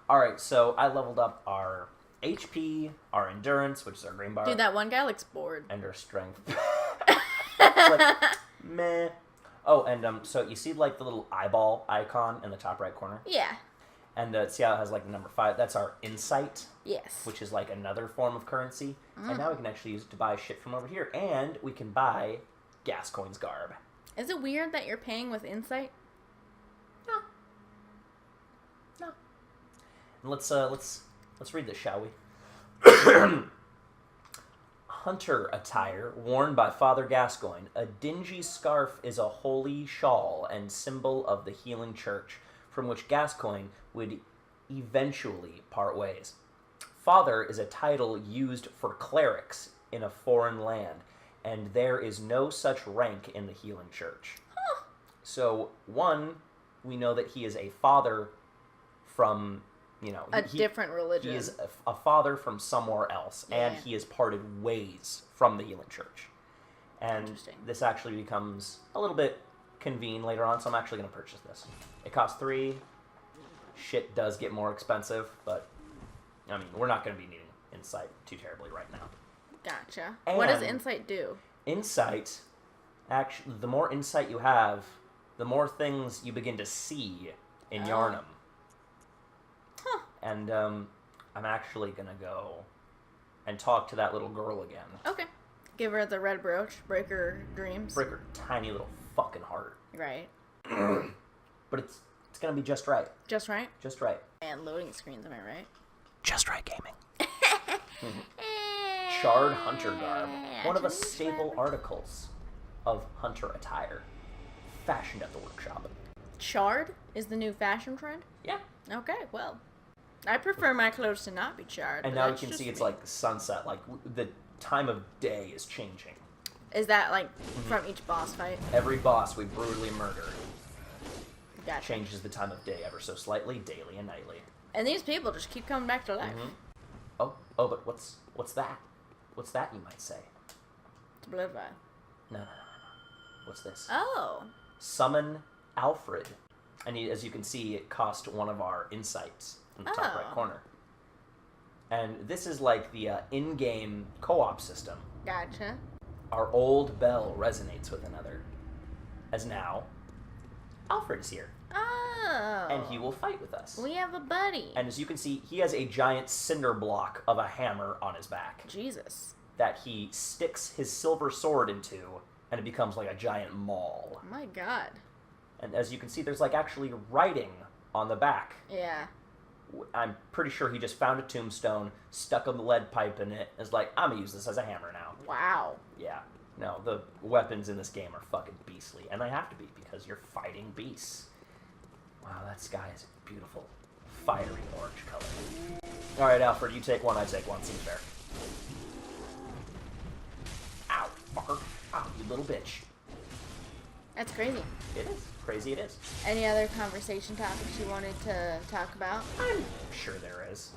Alright, so I leveled up our HP, our endurance, which is our green bar. Dude, that one guy looks bored. And our strength. It's like, meh. Oh, and so you see like the little eyeball icon in the top right corner? Yeah. And see how it has like the number 5? That's our insight. Yes. Which is like another form of currency. And now we can actually use it to buy shit from over here. And we can buy Gascoigne's garb. Is it weird that you're paying with insight? No. And let's read this, shall we? Hunter attire worn by Father Gascoigne. A dingy scarf is a holy shawl and symbol of the healing church, from which Gascoigne would eventually part ways. Father is a title used for clerics in a foreign land, and there is no such rank in the healing church. Huh. So, one, we know that he is a father from, a different religion. He is a father from somewhere else, and he has parted ways from the healing church. And this actually becomes a little bit convenient later on, so I'm actually going to purchase this. It costs 3. Shit does get more expensive, but, I mean, we're not going to be needing insight too terribly right now. Gotcha. And what does insight do? Insight, actually, the more insight you have, the more things you begin to see in Yharnam. Huh. And I'm actually going to go and talk to that little girl again. Okay. Give her the red brooch, break her dreams. Break her tiny little fucking heart. Right. But it's going to be just right. Just right? Just right. And loading screens, am I right? JustRightGaming. Charred Hunter garb. One of the staple articles of Hunter attire. Fashioned at the workshop. Charred is the new fashion trend? Yeah. Okay, well. I prefer my clothes to not be charred. And now you can see it's like sunset. Like, the time of day is changing. Is that like from each boss fight? Every boss we brutally murder Gotcha. changes the time of day ever so slightly, daily and nightly. And these people just keep coming back to life. Oh, but what's that? What's that, you might say? It's Blood Vial. No. What's this? Oh. Summon Alfred. And as you can see, it cost 1 of our insights in the top right corner. And this is like the in-game co-op system. Gotcha. Our old bell resonates with another. As now, Alfred is here. Oh. And he will fight with us. We have a buddy. And as you can see, he has a giant cinder block of a hammer on his back. Jesus. That he sticks his silver sword into, and it becomes like a giant maul. Oh my god. And as you can see, there's like actually writing on the back. Yeah. I'm pretty sure he just found a tombstone, stuck a lead pipe in it, and is like, I'm gonna use this as a hammer now. Wow. Yeah. No, the weapons in this game are fucking beastly, and they have to be because you're fighting beasts. Wow, that sky is a beautiful, fiery orange color. All right, Alfred, you take 1, I take 1. Seems fair. Ow, fucker. Ow, you little bitch. That's crazy. It is. Crazy it is. Any other conversation topics you wanted to talk about? I'm sure there is.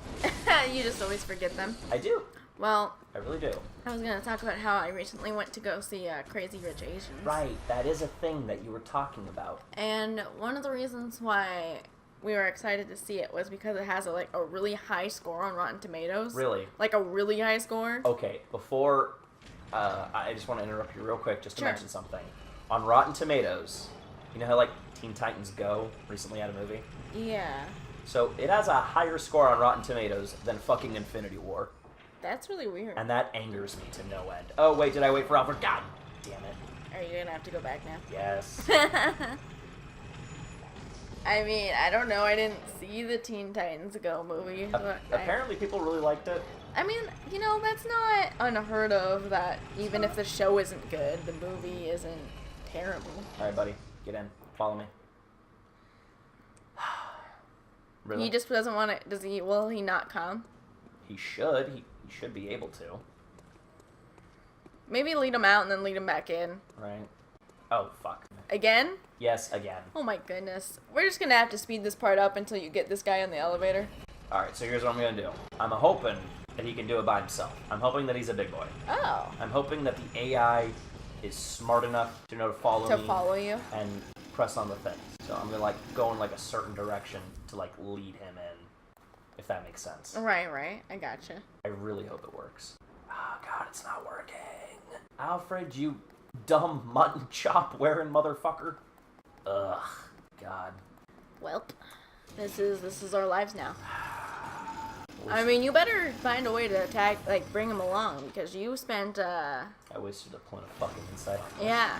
You just always forget them. I do. Well, I really do. I was going to talk about how I recently went to go see Crazy Rich Asians. Right, that is a thing that you were talking about. And one of the reasons why we were excited to see it was because it has a really high score on Rotten Tomatoes. Really? Like a really high score. Okay, before, I just want to interrupt you real quick just to mention something. On Rotten Tomatoes, you know how like Teen Titans Go recently had a movie? Yeah. So it has a higher score on Rotten Tomatoes than fucking Infinity War. That's really weird. And that angers me to no end. Oh, wait, did I wait for Alfred? God damn it. Are you going to have to go back now? Yes. I mean, I don't know. I didn't see the Teen Titans Go movie. Apparently people really liked it. I mean, that's not unheard of that even if the show isn't good, the movie isn't terrible. All right, buddy. Get in. Follow me. Really? He just doesn't want to... Will he not come? He should. He should be able to. Maybe lead him out and then lead him back in. Right. Oh, fuck. Again? Yes, again. Oh my goodness. We're just gonna have to speed this part up until you get this guy in the elevator. Alright, so here's what I'm gonna do. I'm hoping that he can do it by himself. I'm hoping that he's a big boy. Oh. I'm hoping that the AI is smart enough to know to follow me. To follow you? And press on the things. So I'm gonna, go in, a certain direction to, lead him in. that makes sense. Right. I gotcha. I really hope it works. Oh, God, it's not working. Alfred, you dumb mutton chop wearing motherfucker. Ugh, God. Welp. This is our lives now. I mean, you better find a way to bring him along, because you spent, I wasted a point of fucking insight. Yeah.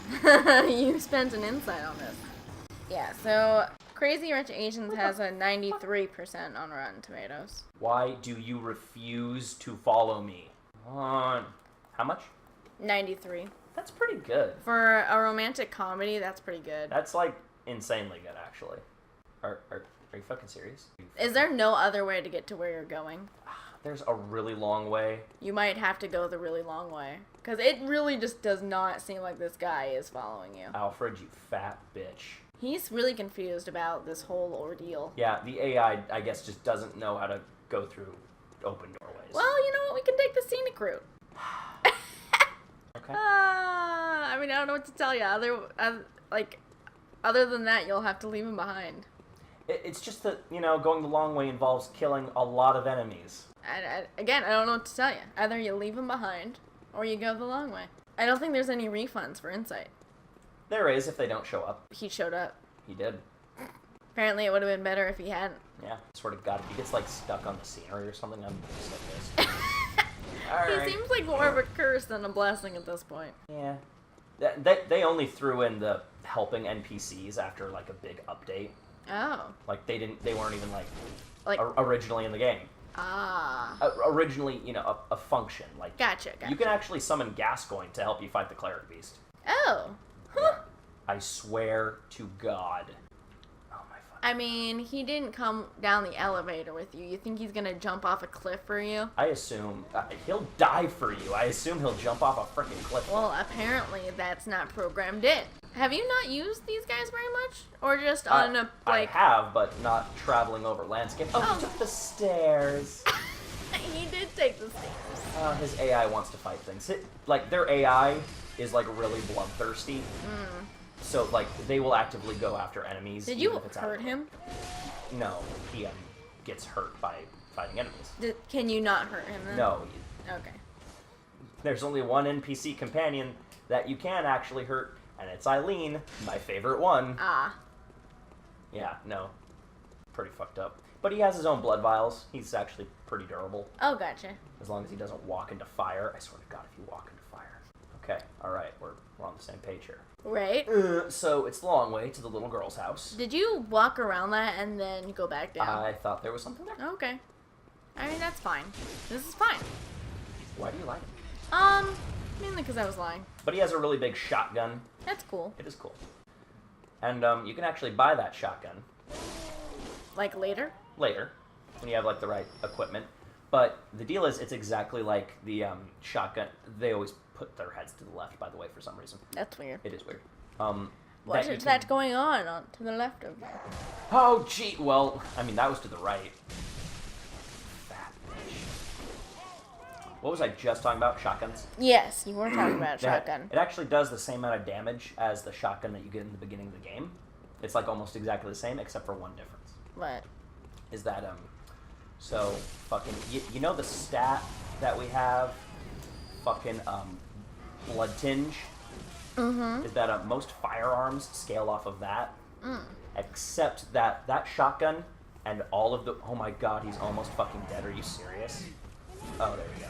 You spent an insight on this. Yeah, so Crazy Rich Asians has a 93% on Rotten Tomatoes. Why do you refuse to follow me? How much? 93. That's pretty good. For a romantic comedy, that's pretty good. That's, like, insanely good, actually. Are you fucking serious? Is there no other way to get to where you're going? There's a really long way. You might have to go the really long way. Because it really just does not seem like this guy is following you. Alfred, you fat bitch. He's really confused about this whole ordeal. Yeah, the AI, I guess, just doesn't know how to go through open doorways. Well, you know what? We can take the scenic route. Okay. I mean, I don't know what to tell you. Other than that, you'll have to leave him behind. It's just that, going the long way involves killing a lot of enemies. Again, I don't know what to tell you. Either you leave him behind, or you go the long way. I don't think there's any refunds for Insight. There is if they don't show up. He showed up. He did. Apparently, it would have been better if he hadn't. Yeah, swear to God, if he gets, stuck on the scenery or something, I'm just like this. Alright. He seems like more of a curse than a blessing at this point. Yeah. They only threw in the helping NPCs after, a big update. Oh. They weren't even, like originally in the game. Ah. Originally, a function. Gotcha. You can actually summon Gascoigne to help you fight the Cleric Beast. Oh. Huh. I swear to God. Oh my fuck. I mean, he didn't come down the elevator with you. You think he's gonna jump off a cliff for you? I assume he'll die for you. I assume he'll jump off a freaking cliff. Well, apparently that's not programmed in. Have you not used these guys very much? Or just on a, I have, but not traveling over landscape. Oh, Oh. he took the stairs. He did take the stairs. His AI wants to fight things. Their AI is, really bloodthirsty. So, they will actively go after enemies. Did even you if it's hurt him? No, he gets hurt by fighting enemies. Can you not hurt him then? No. Okay. There's only one NPC companion that you can actually hurt, and it's Eileen, my favorite one. Ah. Yeah, no. Pretty fucked up. But he has his own blood vials. He's actually pretty durable. Oh, gotcha. As long as he doesn't walk into fire. I swear to God, if you walk into fire. Okay, alright, we're on the same page here. Right. So, it's the long way to the little girl's house. Did you walk around that and then go back down? I thought there was something there. Okay. I mean, that's fine. This is fine. Why do you like it? Mainly because I was lying. But he has a really big shotgun. That's cool. It is cool. And, you can actually buy that shotgun. Later? Later, when you have, the right equipment. But the deal is, it's exactly like the, shotgun. They always put their heads to the left, by the way, for some reason. That's weird. It is weird. What is that going on to the left of you? Oh, gee. Well, I mean, that was to the right. Fat bitch. What was I just talking about? Shotguns? Yes, you were talking about a shotgun. It actually does the same amount of damage as the shotgun that you get in the beginning of the game. It's, almost exactly the same, except for one difference. What? Is that, so, fucking, you know the stat that we have? Fucking, blood tinge? Mm-hmm. Is that, most firearms scale off of that? Except that shotgun and all of the, oh my God, he's almost fucking dead, are you serious? Oh, there we go.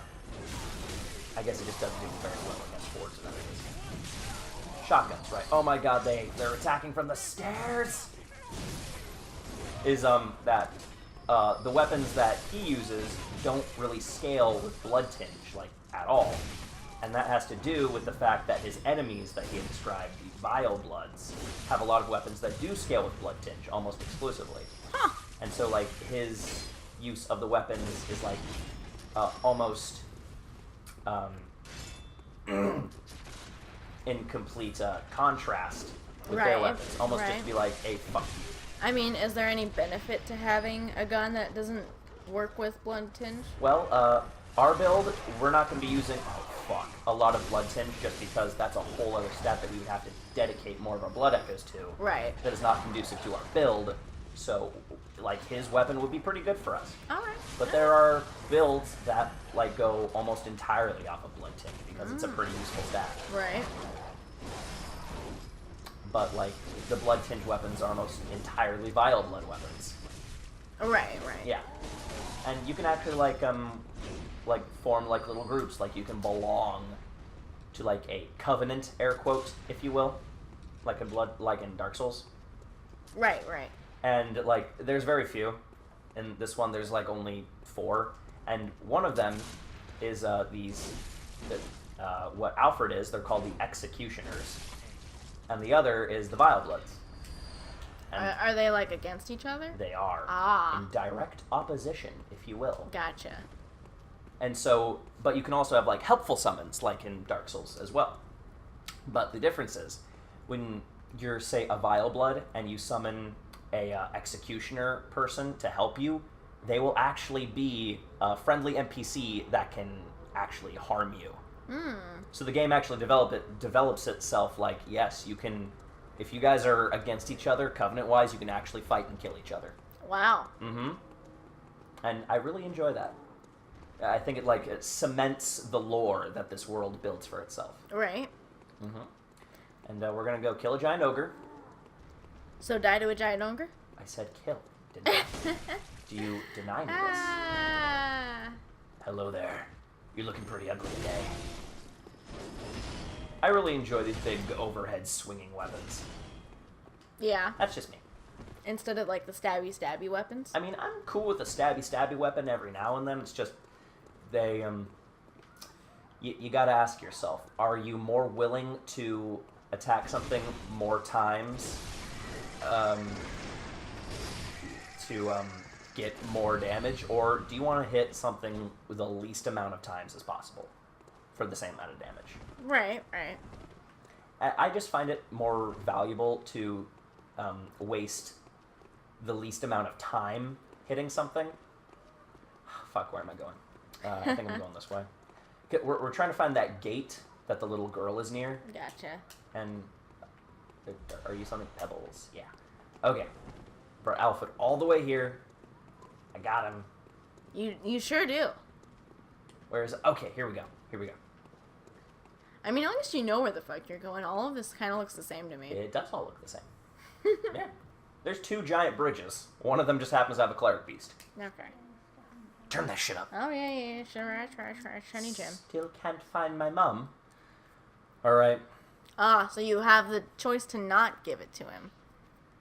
I guess it just doesn't do very well against boards and everything. Shotguns, right. Oh my God, they're attacking from the stairs! Is, that, the weapons that he uses don't really scale with blood tinge, at all. And that has to do with the fact that his enemies that he had described, the Vile Bloods, have a lot of weapons that do scale with blood tinge, almost exclusively. Huh. And so, his use of the weapons is, almost, in complete, contrast with their Right, weapons. Almost just right. to be like, hey, fuck you. I mean, is there any benefit to having a gun that doesn't work with blood tinge? Well, our build, we're not going to be using, a lot of blood tinge, just because that's a whole other stat that we would have to dedicate more of our blood echoes to. Right. That is not conducive to our build. So, like, his weapon would be pretty good for us. All right. But there are builds that, like, go almost entirely off of Blood Tinge because it's a pretty useful stat. Right. But, like, the Blood Tinge weapons are almost entirely Vile Blood weapons. Right. Yeah. And you can actually, like, form, like, little groups. Like, you can belong to, like, a covenant, air quote, if you will. Like in Dark Souls. Right. And, like, there's very few. In this one, there's, like, only 4. And one of them is what Alfred is. They're called the Executioners. And the other is the Vile Bloods. And Are they, like, against each other? they are. Ah. In direct opposition, if you will. Gotcha. And so, but you can also have, like, helpful summons, like in Dark Souls as well. But the difference is, when you're, say, a Vile Blood, and you summon a Executioner person to help you, they will actually be a friendly NPC that can actually harm you. So the game actually develops itself like, yes, you can, if you guys are against each other, covenant-wise, you can actually fight and kill each other. Wow. And I really enjoy that. I think it cements the lore that this world builds for itself. Right. And we're gonna go kill a giant ogre. So die to a giant ogre? I said kill, didn't I? Do you deny me this? Hello there. You're looking pretty ugly today. I really enjoy these big overhead swinging weapons. Yeah. That's just me. Instead of, like, the stabby weapons? I mean, I'm cool with a stabby weapon every now and then. It's just, they, you gotta ask yourself, are you more willing to attack something more times, to get more damage, or do you want to hit something with the least amount of times as possible for the same amount of damage? Right. I just find it more valuable to waste the least amount of time hitting something. Fuck, where am I going? I think I'm going this way. We're trying to find that gate that the little girl is near. Gotcha. And are you something? Pebbles? Yeah. Okay. For Alfred, all the way here. I got him. You sure do. Where is it? Okay, here we go. I mean, at least you know where the fuck you're going. All of this kind of looks the same to me. It does all look the same. Yeah. There's 2 giant bridges. One of them just happens to have a cleric beast. Okay. Turn that shit up. Oh, yeah. Sure. Shiny Jim. Still can't find my mom. Alright. Ah, so you have the choice to not give it to him.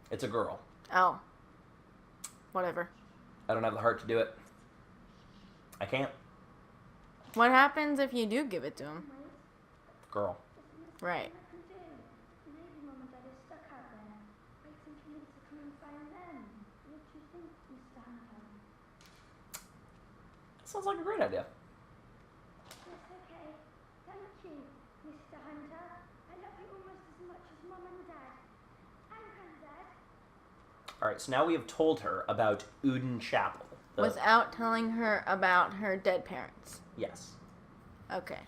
It's a girl. Oh. Whatever. I don't have the heart to do it. I can't. What happens if you do give it to him? Girl. Right. Sounds like a great idea. That's okay. Thank you, Mr. Hunter. I love you almost as much as Mum and Dad. And Granddad. Alright, so now we have told her about Uden Chapel. Without telling her about her dead parents. Yes. Okay.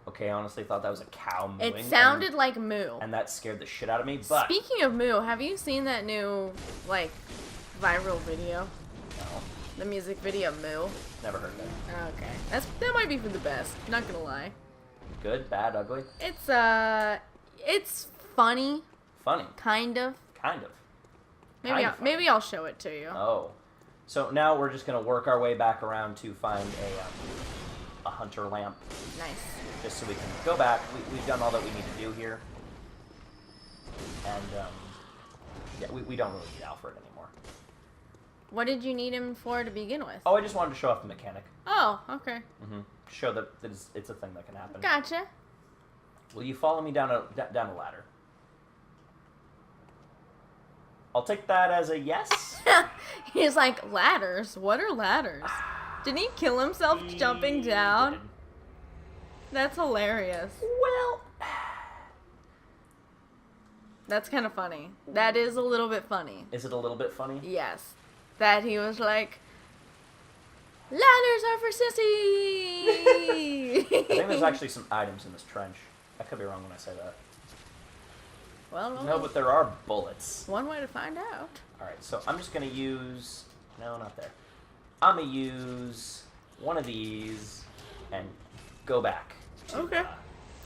Okay, I honestly thought that was a cow mooing. It sounded like moo. And that scared the shit out of me, but... Speaking of moo, have you seen that new, like, viral video? No, The music video Moo? never heard of it. Okay. That might be for the best, not gonna lie. Good, bad, ugly? It's funny. Funny. Kind of. Kind of. Maybe I'll show it to you. Oh. So now we're just going to work our way back around to find a hunter lamp. Nice. Just so we can go back. We've done all that we need to do here. And, yeah, we don't really need Alfred anymore. What did you need him for to begin with? Oh, I just wanted to show off the mechanic. Oh, okay. Show that it's a thing that can happen. Gotcha. Will you follow me down a ladder? I'll take that as a yes. He's like, ladders? What are ladders? Didn't he kill himself jumping down? Did. That's hilarious. Well, that's kind of funny. That is a little bit funny. is it a little bit funny? Yes. That he was like, ladders are for sissies! I think there's actually some items in this trench. I could be wrong when I say that. Well, No, but there are bullets. one way to find out. Alright, so I'm just going to use... No, not there. I'm going to use one of these and go back to Okay.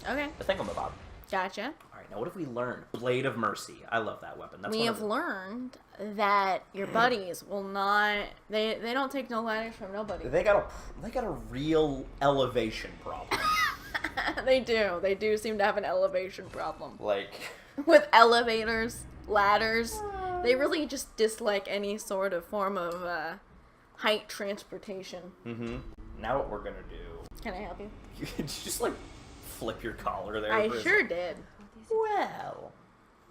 Okay. the thingamabob. Gotcha. Alright, now what have we learned? Blade of Mercy. I love that weapon. That's We one have of the... learned that your buddies will not. They don't take no lighters from nobody. They got a real elevation problem. They do. They do seem to have an elevation problem. Like... With elevators, ladders, they really just dislike any sort of form of height transportation. Mm-hmm. Now what we're gonna do... Can I help you? Did you just, like, flip your collar there? I for a sure second? did. Well,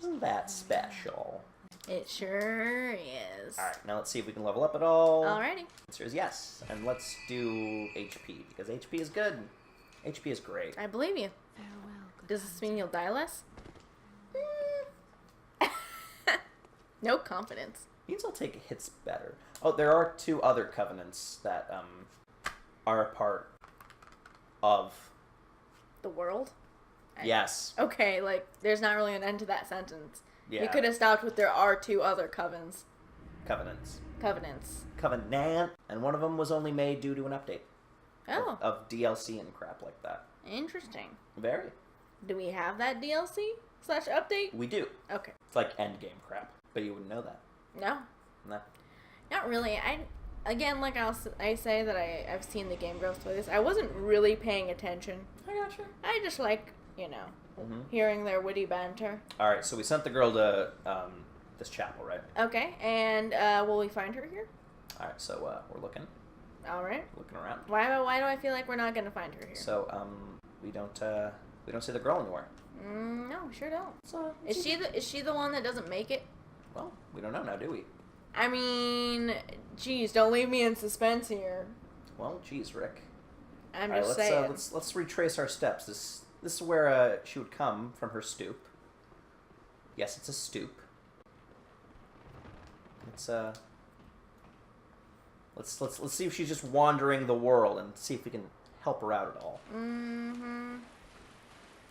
isn't that special? It sure is. Alright, now let's see if we can level up at all. Alrighty. Answer is yes. And let's do HP, because HP is good. HP is great. I believe you. Does this mean you'll die less? No confidence. Means I'll take hits better. Oh, there are 2 other covenants that are a part of... The world? Yes. Okay, like, there's not really an end to that sentence. Yeah. You could have stopped with there are 2 other covenants. Covenants. Covenants. Covenant. And one of them was only made due to an update. Oh. Of DLC and crap like that. Interesting. Very. Do we have that DLC/update? We do. Okay. It's like endgame crap. But you wouldn't know that. No. No. Not really. Again, like I say that I've seen the game grow through this. I wasn't really paying attention. I gotcha. I just like, hearing their witty banter. Alright, so we sent the girl to this chapel, right? Okay, and will we find her here? Alright, so we're looking. Alright. Looking around. Why do I feel like we're not going to find her here? So, we don't see the girl anywhere. No, we sure don't. So, Is she the one that doesn't make it? well, we don't know now, do we? I mean, geez, don't leave me in suspense here. Well, geez, Rick. I'm Alright, just let's saying. let's retrace our steps. This is where she would come from her stoop. Yes, it's a stoop. Let's see if she's just wandering the world and see if we can help her out at all. Mm-hmm.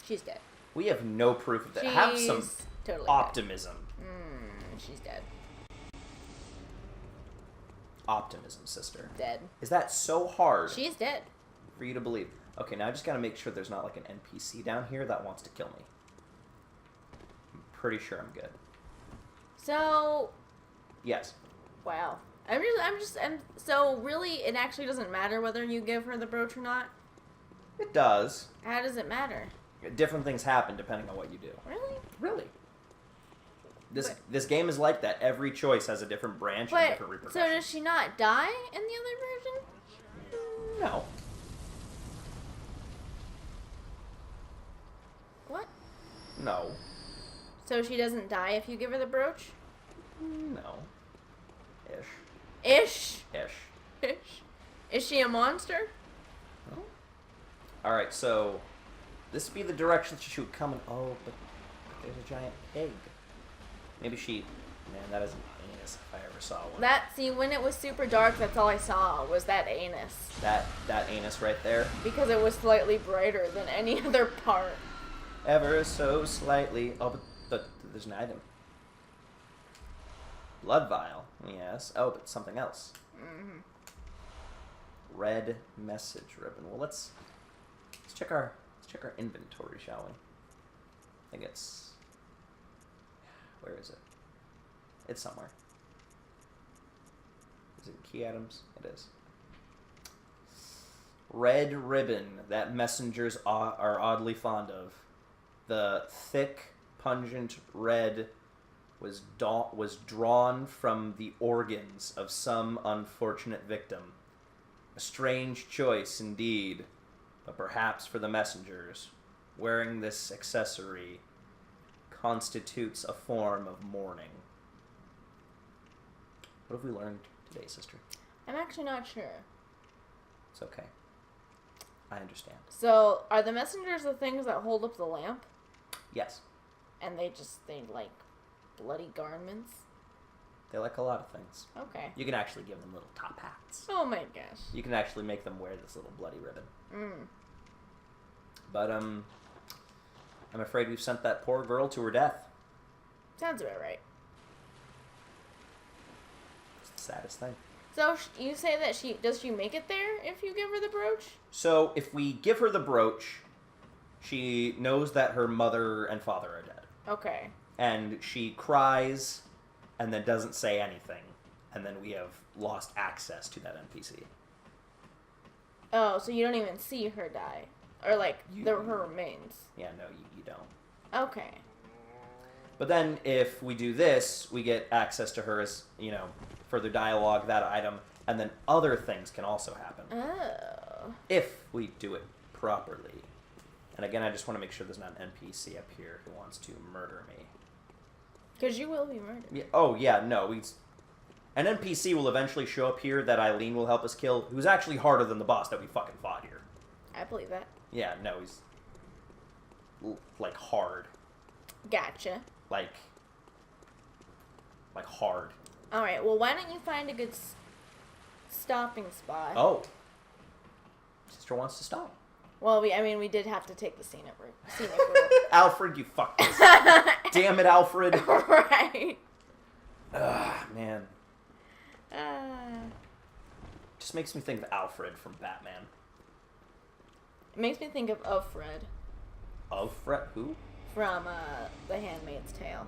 She's dead. We have no proof of that. Have some She's totally optimism. She's dead. Optimism, sister. Dead. Is that so hard She's dead. for you to believe? Okay, now I just gotta make sure there's not like an NPC down here that wants to kill me. I'm pretty sure I'm good. So, Yes. wow. So really, it actually doesn't matter whether you give her the brooch or not? It does. How does it matter? Different things happen depending on what you do. Really? Really. This game is like that. Every choice has a different branch and different So repercussions. does she not die in the other version? No. What? No. So she doesn't die if you give her the brooch? No. Ish. Ish? Ish. Ish? Is she a monster? No. Alright, so this would be the direction she would come in. Oh, but there's a giant pig. Maybe she... Man, that is an anus if I ever saw one. When it was super dark, that's all I saw was that anus. That anus right there. Because it was slightly brighter than any other part. Ever so slightly. Oh, but there's an item. Blood vial. Yes. Oh, but something else. Mm-hmm. Red message ribbon. Well, let's check our inventory, shall we? I think it's... Where is it? It's somewhere. Is it key items? It is. Red ribbon that messengers are oddly fond of. The thick, pungent red was drawn from the organs of some unfortunate victim. A strange choice indeed, but perhaps for the messengers, wearing this accessory constitutes a form of mourning. What have we learned today, sister? I'm actually not sure. It's okay. I understand. So, are the messengers the things that hold up the lamp? Yes. And they like bloody garments? They like a lot of things. Okay. You can actually give them little top hats. Oh my gosh. You can actually make them wear this little bloody ribbon. Mm. But, I'm afraid we've sent that poor girl to her death. Sounds about right. It's the saddest thing. So you say that does she make it there if you give her the brooch? So if we give her the brooch, she knows that her mother and father are dead. Okay. And she cries and then doesn't say anything. And then we have lost access to that NPC. Oh, so you don't even see her die. Or, like, her remains. Yeah, no, you don't. Okay. But then if we do this, we get access to her as, further dialogue, that item, and then other things can also happen. Oh. If we do it properly. And again, I just want to make sure there's not an NPC up here who wants to murder me. Because you will be murdered. Yeah, oh, yeah, no. An NPC will eventually show up here that Eileen will help us kill, who's actually harder than the boss that we fucking fought here. I believe that. Yeah, no, he's, like, hard. Gotcha. Like hard. Alright, well, why don't you find a good stopping spot? Oh. Sister wants to stop. Well, we did have to take the scenic route. Alfred, you fucked us. Damn it, Alfred. Right. Ugh, man. Just makes me think of Alfred from Batman. It makes me think of Alfred. Alfred? Who? From The Handmaid's Tale.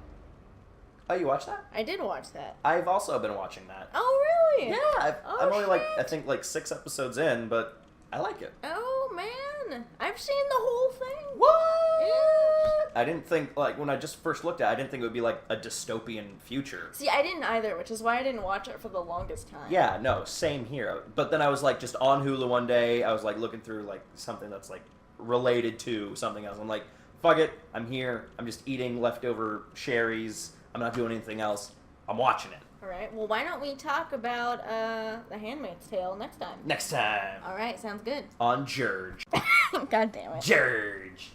Oh, you watched that? I did watch that. I've also been watching that. Oh, really? Yeah, I'm only shit. I think 6 episodes in, but I like it. Oh, man. I've seen the whole thing. What? Yeah. I didn't think, when I just first looked at it, I didn't think it would be, a dystopian future. See, I didn't either, which is why I didn't watch it for the longest time. Yeah, no, same here. But then I was, just on Hulu one day, I was, looking through, something that's, related to something else. I'm like, fuck it, I'm here, I'm just eating leftover sherries, I'm not doing anything else, I'm watching it. Alright, well, why don't we talk about The Handmaid's Tale next time? Next time. Alright, sounds good. On George. God damn it. George.